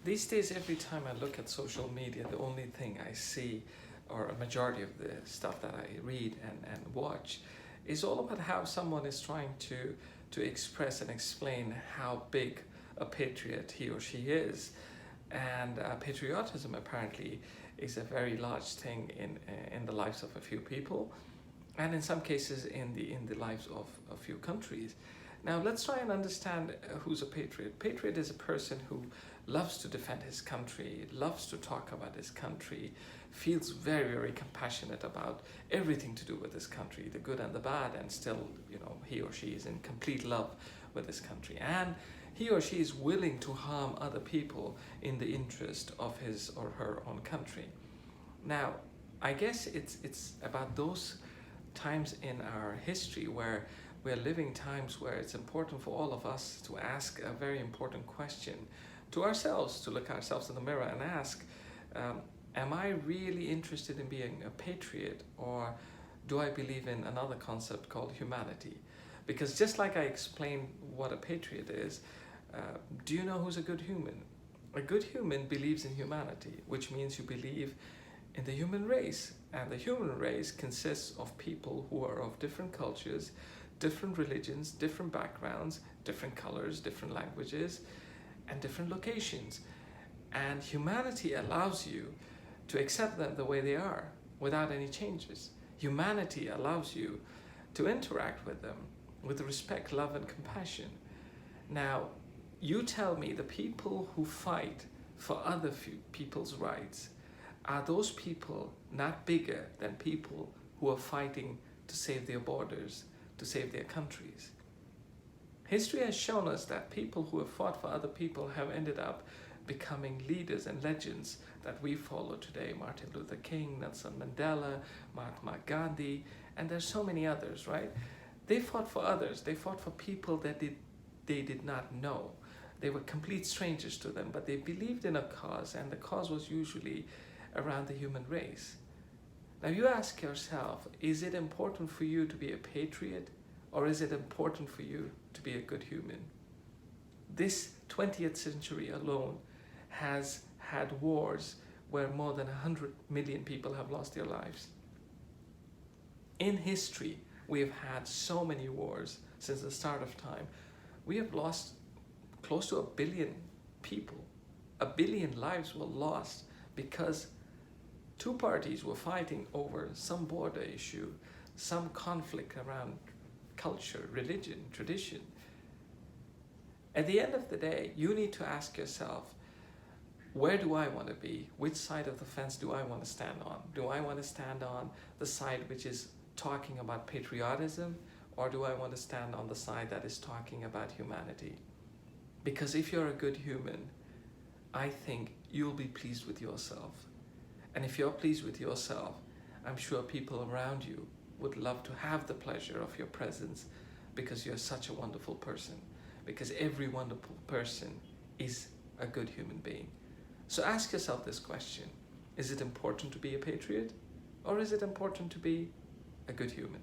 These days, every time I look at social media, the only thing I see, or a majority of the stuff that I read and watch, is all about how someone is trying to express and explain how big a patriot he or she is. And patriotism apparently is a very large thing in the lives of a few people, and in some cases in the lives of a few countries. Now let's try and understand who's a patriot. Patriot is a person who loves to defend his country, loves to talk about his country, feels very, very compassionate about everything to do with his country, the good and the bad, and still, he or she is in complete love with his country. And he or she is willing to harm other people in the interest of his or her own country. Now, I guess it's about those times in our history where we're living times where it's important for all of us to ask a very important question to ourselves, to look ourselves in the mirror and ask, am I really interested in being a patriot, or do I believe in another concept called humanity? Because just like I explained what a patriot is, do you know who's a good human? A good human believes in humanity, which means you believe in the human race. And the human race consists of people who are of different cultures, different religions, different backgrounds, different colors, different languages, and different locations. And humanity allows you to accept them the way they are without any changes. Humanity allows you to interact with them with respect, love, and compassion. Now, you tell me, the people who fight for other people's rights, are those people not bigger than people who are fighting to save their borders, to save their countries? History has shown us that people who have fought for other people have ended up becoming leaders and legends that we follow today. Martin Luther King, Nelson Mandela, Mahatma Gandhi, and there's so many others, right? They fought for others. They fought for people that they did not know. They were complete strangers to them, but they believed in a cause, and the cause was usually around the human race. Now you ask yourself, is it important for you to be a patriot, or is it important for you to be a good human? This 20th century alone has had wars where more than 100 million people have lost their lives. In history, we have had so many wars since the start of time. We have lost close to 1 billion people. 1 billion lives were lost because two parties were fighting over some border issue, some conflict around culture, religion, tradition. At the end of the day, you need to ask yourself, where do I want to be? Which side of the fence do I want to stand on? Do I want to stand on the side which is talking about patriotism, or do I want to stand on the side that is talking about humanity? Because if you're a good human, I think you'll be pleased with yourself. And if you're pleased with yourself, I'm sure people around you would love to have the pleasure of your presence, because you're such a wonderful person. Because every wonderful person is a good human being. So ask yourself this question: is it important to be a patriot, or is it important to be a good human?